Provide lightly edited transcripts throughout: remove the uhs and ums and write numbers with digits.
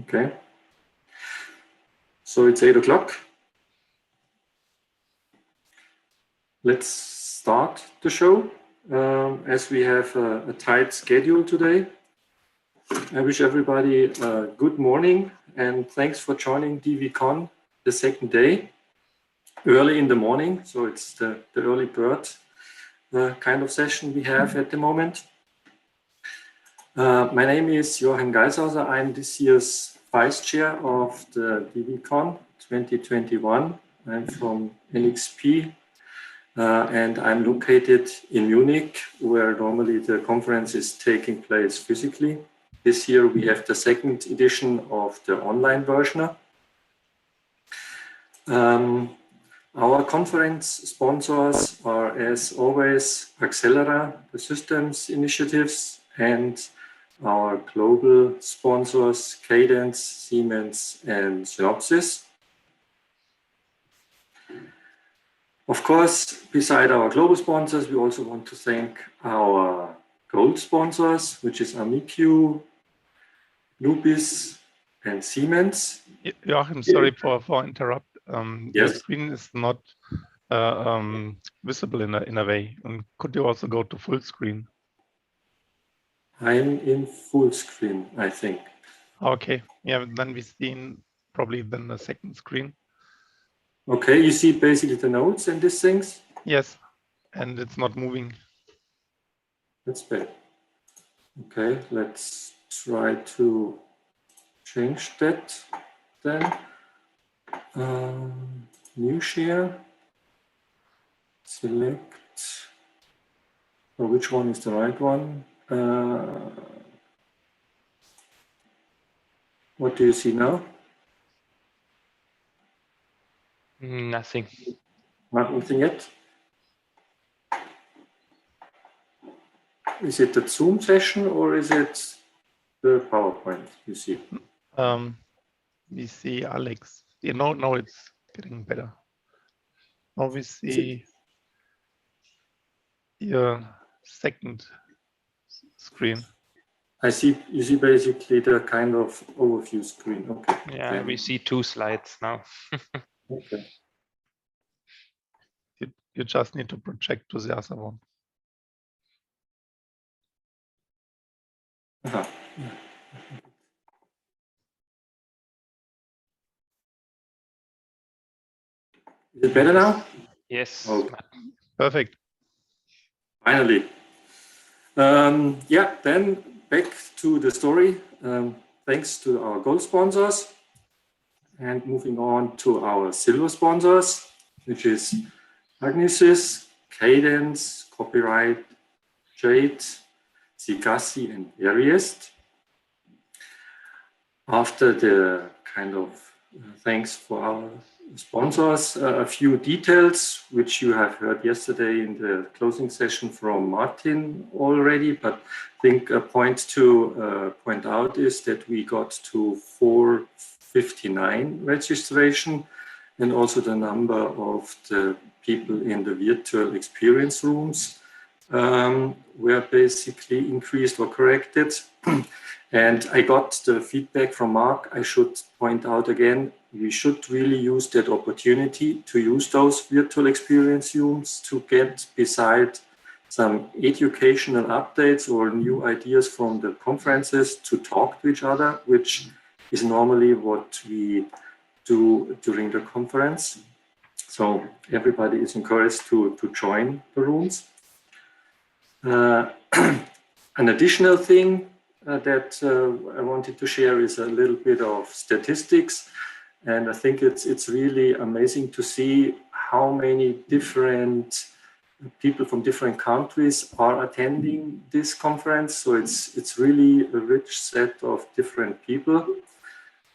Okay. So it's 8 o'clock. Let's start the show. As we have a tight schedule today, I wish everybody a good morning and thanks for joining DVCon, the second day, early in the morning. So it's the early bird kind of session we have at the moment. My name is Joachim Geishauser. I'm this year's Vice Chair of the DVCon 2021. I'm from NXP and I'm located in Munich, where normally the conference is taking place physically. This year we have the second edition of the online version. Our conference sponsors are, as always, Accelera, the systems initiatives, and our global sponsors, Cadence, Siemens, and Synopsys. Of course, beside our global sponsors, we also want to thank our gold sponsors, which is Amicu, Lubis, and Siemens. Joachim, sorry for interrupt. Yes. Your screen is not visible in a way. And could you also go to full screen? I'm in full screen, I think. Okay, yeah, then we see probably then the second screen. Okay, you see basically the notes and these things? Yes, and it's not moving. That's bad. Okay, let's try to change that then. New share, select, or which one is the right one? What do you see now? Nothing. Nothing yet? Is it the Zoom session or is it the PowerPoint you see? We see Alex. You know, now it's getting better. Now we see your second screen. You see basically the kind of overview screen. Okay. Yeah, okay. we see 2 slides now. Okay. You just need to project to the other one. Uh-huh. Is it better now? Yes. Okay. Perfect. Finally. Yeah, then back to the story. Thanks to our gold sponsors. And moving on to our silver sponsors, which is Agnisys, Cadence, Copyright, Jade, Zigassi, and Ariest. After the kind of thanks for our sponsors, a few details which you have heard yesterday in the closing session from Martin already, but I think a point to point out is that we got to 459 registration, and also the number of the people in the virtual experience rooms were basically increased or corrected. And I got the feedback from Mark. I should point out again, we should really use that opportunity to use those virtual experience rooms to get, beside some educational updates or new ideas from the conferences, to talk to each other, which is normally what we do during the conference. So everybody is encouraged to join the rooms. An additional thing that I wanted to share is a little bit of statistics, and I think it's really amazing to see how many different people from different countries are attending this conference. So it's really a rich set of different people,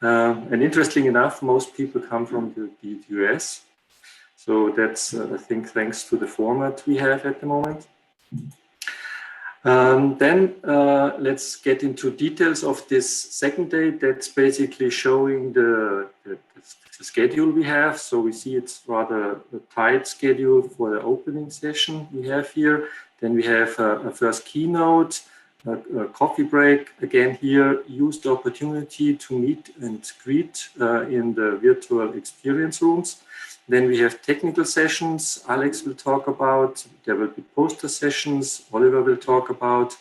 and interesting enough, most people come from the US. So that's I think thanks to the format we have at the moment. Then let's get into details of this second day. That's basically showing the schedule we have. So we see it's rather a tight schedule for the opening session we have here. Then we have a first keynote, a coffee break. Again, here, use the opportunity to meet and greet in the virtual experience rooms. Then we have technical sessions. Alex will talk about. There will be poster sessions. Oliver will talk about.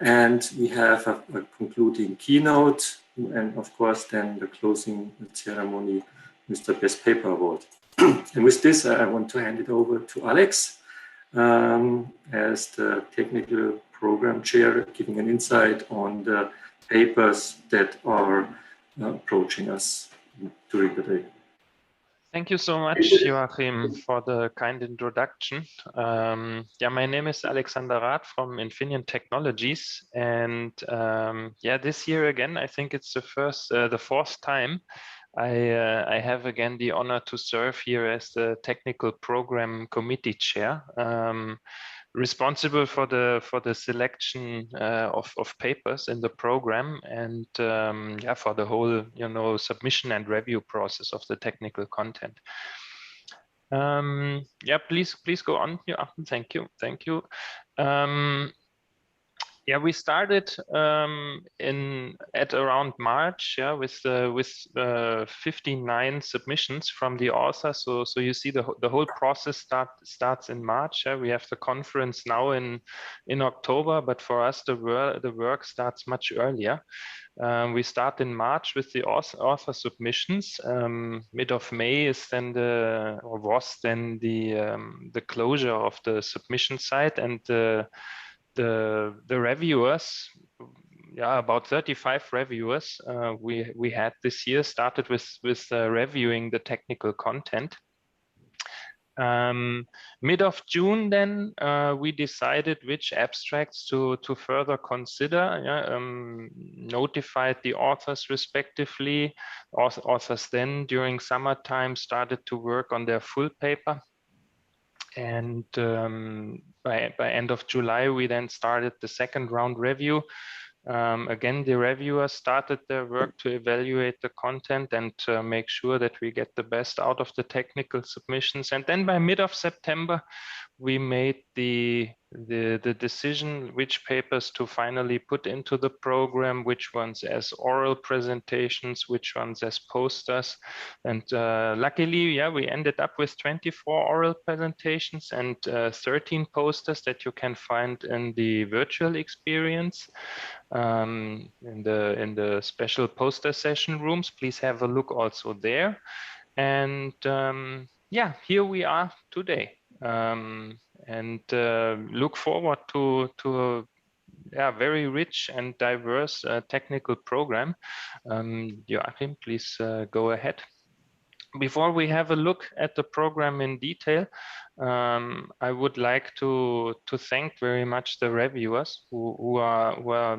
And we have a concluding keynote. And of course, then the closing ceremony with the Best Paper Award. And with this, I want to hand it over to Alex as the technical program chair, giving an insight on the papers that are approaching us during the day. Thank you so much, Joachim, for the kind introduction. Yeah, my name is Alexander Rath from Infineon Technologies, and yeah, this year again, I think it's the fourth time I have again the honor to serve here as the technical program committee chair, responsible for the selection of papers in the program, and yeah, for the whole submission and review process of the technical content. Yeah, please go on, Joachim. Thank you. Yeah, we started at around March, yeah, with 59 submissions from the author. So you see the whole process starts in March. Yeah? We have the conference now in October, but for us the work starts much earlier. We start in March with the author submissions. Mid of May is then was the closure of the submission site, and the reviewers, yeah, about 35 reviewers we had this year, started with reviewing the technical content. Mid of June, then we decided which abstracts to further consider. Yeah, notified the authors respectively. Authors then during summertime started to work on their full paper. And by end of July, we then started the second round review. Again, the reviewers started their work to evaluate the content and make sure that we get the best out of the technical submissions. And then by mid of September, we made the decision which papers to finally put into the program, which ones as oral presentations, which ones as posters. And luckily, yeah, we ended up with 24 oral presentations and 13 posters that you can find in the virtual experience. In the special poster session rooms. Please have a look also there. And yeah, here we are today, and look forward to a very rich and diverse technical program. Joachim, please go ahead. Before we have a look at the program in detail, I would like to thank very much the reviewers who are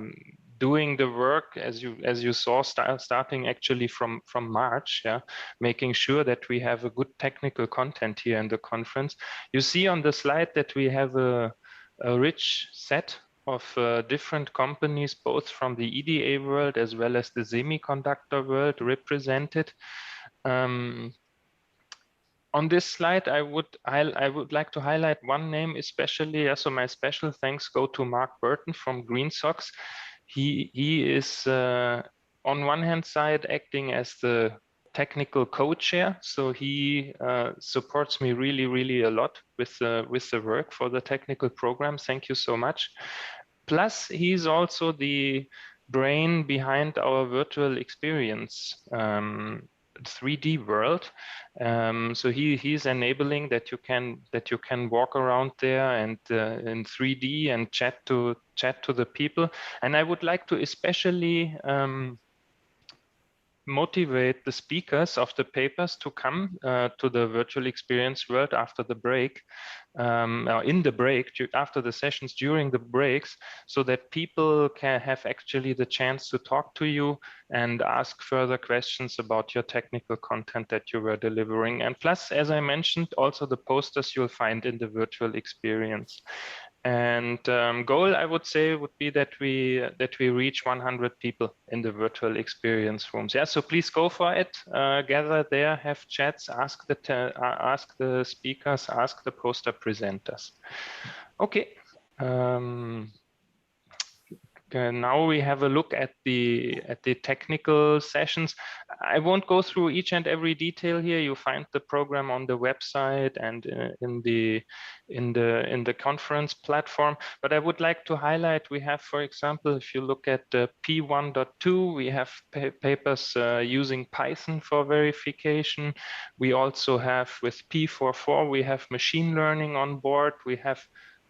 doing the work, as you saw, starting actually from March, yeah, making sure that we have a good technical content here in the conference. You see on the slide that we have a rich set of different companies, both from the EDA world as well as the semiconductor world represented. On this slide, I would like to highlight one name especially. So my special thanks go to Mark Burton from Green Sox. He is on one hand side acting as the technical co-chair, so he supports me really a lot with the work for the technical program. Thank you so much. Plus, he's also the brain behind our virtual experience 3D world. So he's enabling that you can walk around there and in 3D and chat to the people. And I would like to especially motivate the speakers of the papers to come to the virtual experience world after the break, or in the break, after the sessions, during the breaks, so that people can have actually the chance to talk to you and ask further questions about your technical content that you were delivering. And plus, as I mentioned, also the posters you'll find in the virtual experience. And goal, I would say, would be that we reach 100 people in the virtual experience rooms. Yeah, so please go for it. Gather there, have chats, ask the speakers, ask the poster presenters. Okay. now we have a look at the technical sessions. I won't go through each and every detail here. You find the program on the website and in the conference platform. But I would like to highlight, we have, for example, if you look at P1.2, we have papers using Python for verification. We also have with P4.4, we have machine learning on board. We have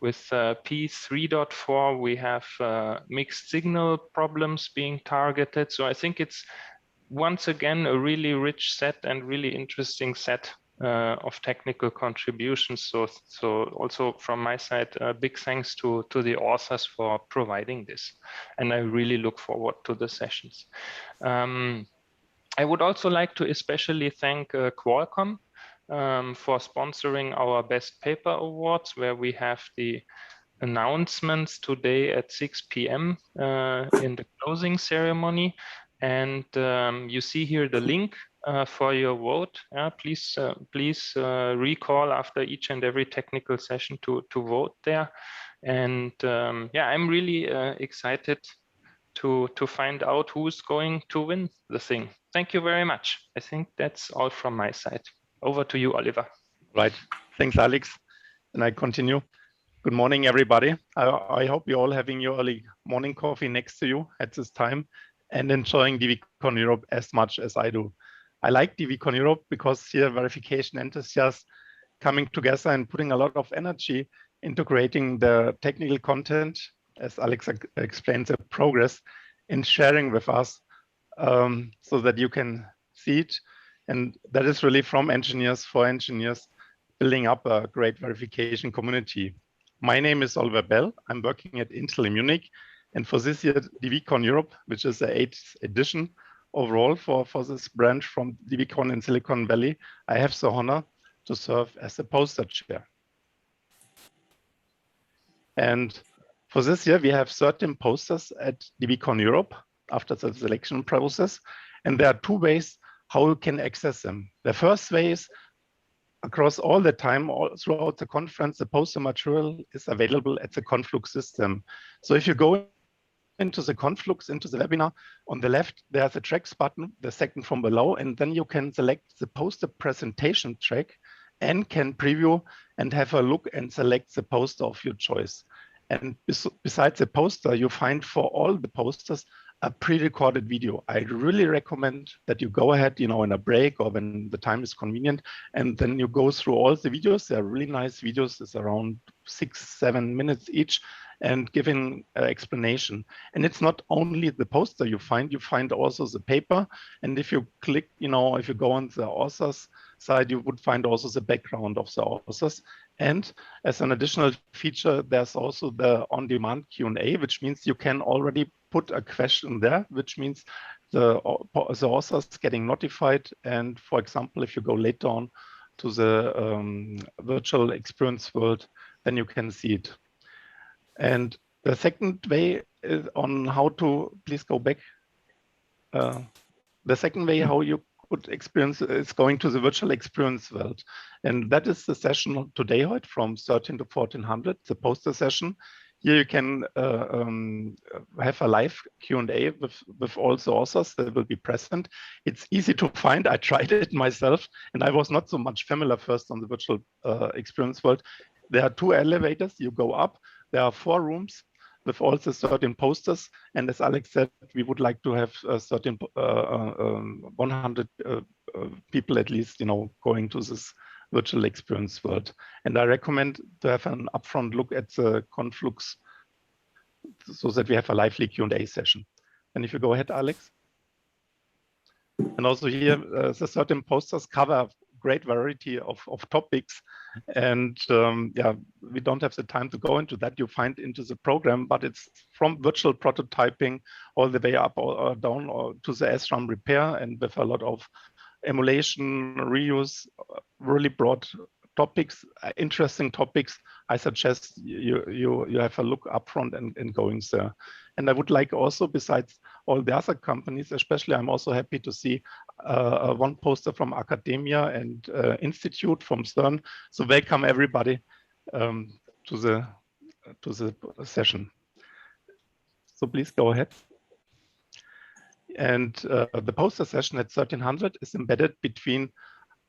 with P3.4, we have mixed signal problems being targeted. So I think it's once again a really rich set and really interesting set of technical contributions. So also from my side, big thanks to the authors for providing this. And I really look forward to the sessions. I would also like to especially thank Qualcomm for sponsoring our Best Paper Awards, where we have the announcements today at 6 p.m. In the closing ceremony. And you see here the link for your vote. Please recall after each and every technical session to vote there. And yeah, I'm really excited to find out who's going to win the thing. Thank you very much. I think that's all from my side. Over to you, Oliver. Right. Thanks, Alex. And I continue. Good morning, everybody. I hope you're all having your early morning coffee next to you at this time and enjoying DVCon Europe as much as I do. I like DVCon Europe because here verification enthusiasts coming together and putting a lot of energy into creating the technical content, as Alex explains the progress, and sharing with us so that you can see it. And that is really from engineers for engineers, building up a great verification community. My name is Oliver Bell. I'm working at Intel in Munich. And for this year, DVCon Europe, which is the 8th edition overall for this branch from DVCon in Silicon Valley, I have the honor to serve as the poster chair. And for this year, we have 13 posters at DVCon Europe after the selection process. And there are two ways how you can access them. The first way is across all the time, throughout the conference, the poster material is available at the Conflux system. So if you go into the Conflux, into the webinar, on the left, there's a tracks button, the second from below, and then you can select the poster presentation track and can preview and have a look and select the poster of your choice. And besides the poster, you find for all the posters a pre-recorded video. I really recommend that you go ahead, in a break or when the time is convenient, and then you go through all the videos. They're really nice videos. It's around 6-7 minutes each, and giving explanation. And it's not only the poster you find also the paper. And if you click, if you go on the authors side, you would find also the background of the authors. And as an additional feature, there's also the on-demand Q&A, which means you can already put a question there, which means the authors getting notified. And for example, if you go later on to the virtual experience world, then you can see it. And the second way is on how to, please go back. The second way how you could experience is going to the virtual experience world. And that is the session today from 13 to 1400, the poster session. Here you can have a live Q&A with all the authors that will be present. It's easy to find. I tried it myself, and I was not so much familiar first on the virtual experience world. There are 2 elevators. You go up. There are 4 rooms with also 13 posters. And as Alex said, we would like to have 100 people at least, going to this virtual experience world. And I recommend to have an upfront look at the Conflux so that we have a lively Q&A session. And if you go ahead, Alex. And also here, the certain posters cover great variety of topics. And we don't have the time to go into that. You find into the program, but it's from virtual prototyping all the way up or down or to the SRAM repair, and with a lot of emulation, reuse, really broad topics, interesting topics. I suggest you have a look up front and going there. And I would like also, besides all the other companies, especially I'm also happy to see one poster from academia and institute from CERN. So welcome everybody to the session. so please go ahead. And the poster session at 1300 is embedded between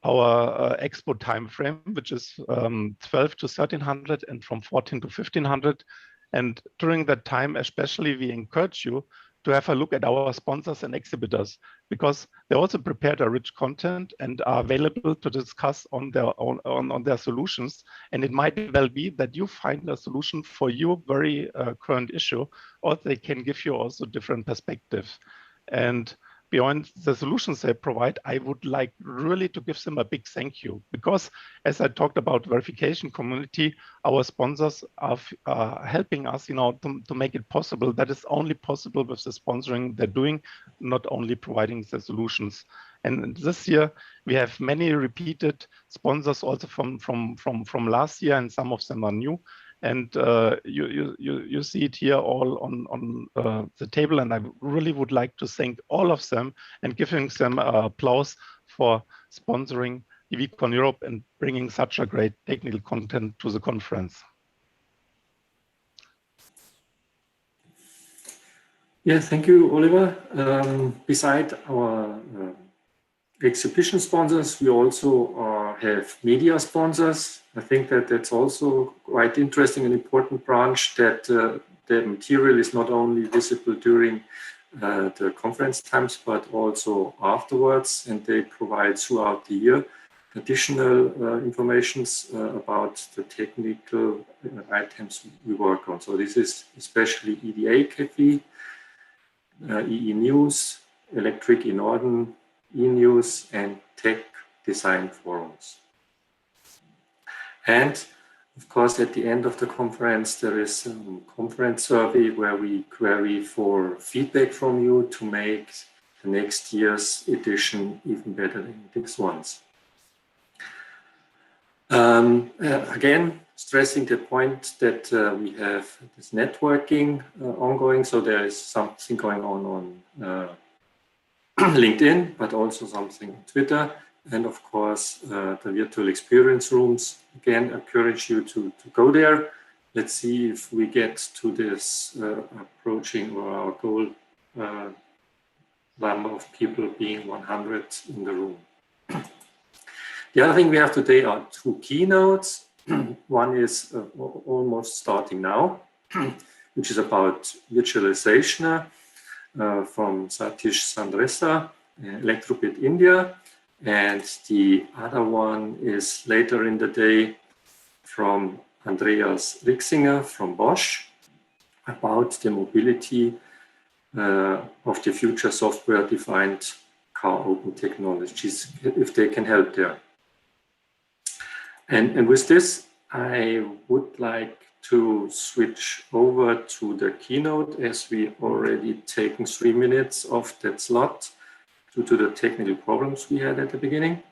our expo time frame, which is 12 to 1300 and from 14 to 1500. And during that time, especially, we encourage you to have a look at our sponsors and exhibitors, because they also prepared a rich content and are available to discuss on their solutions. And it might well be that you find a solution for your very current issue, or they can give you also different perspectives. And beyond the solutions they provide, I would like really to give them a big thank you, because as I talked about verification community, our sponsors are helping us, to make it possible. That is only possible with the sponsoring they're doing, not only providing the solutions. And this year we have many repeated sponsors also from last year, and some of them are new. And you see it here all on the table, and I really would like to thank all of them and giving them applause for sponsoring DVCon Europe and bringing such a great technical content to the conference. Yeah, thank you, Oliver. Beside our exhibition sponsors, we also have media sponsors. I think that that's also quite interesting and important branch, that the material is not only visible during the conference times, but also afterwards, and they provide throughout the year additional informations about the technical items we work on. So this is especially EDA Cafe, EE News, Electric in Norden, E-News, and Tech Design Forums. And of course, at the end of the conference, there is a conference survey where we query for feedback from you to make the next year's edition even better than this one's. Again, stressing the point that we have this networking ongoing. So there is something going on LinkedIn, but also something on Twitter. And of course, the virtual experience rooms. Again, encourage you to go there. Let's see if we get to this approaching or our goal number of people being 100 in the room. The other thing we have today are two keynotes. One is almost starting now, which is about virtualization from Satish Sandresa, Electrobit India. And the other one is later in the day from Andreas Rixinger from Bosch about the mobility of the future software-defined car open technologies, if they can help there. And with this, I would like to switch over to the keynote, as we already taken 3 minutes of that slot due to the technical problems we had at the beginning.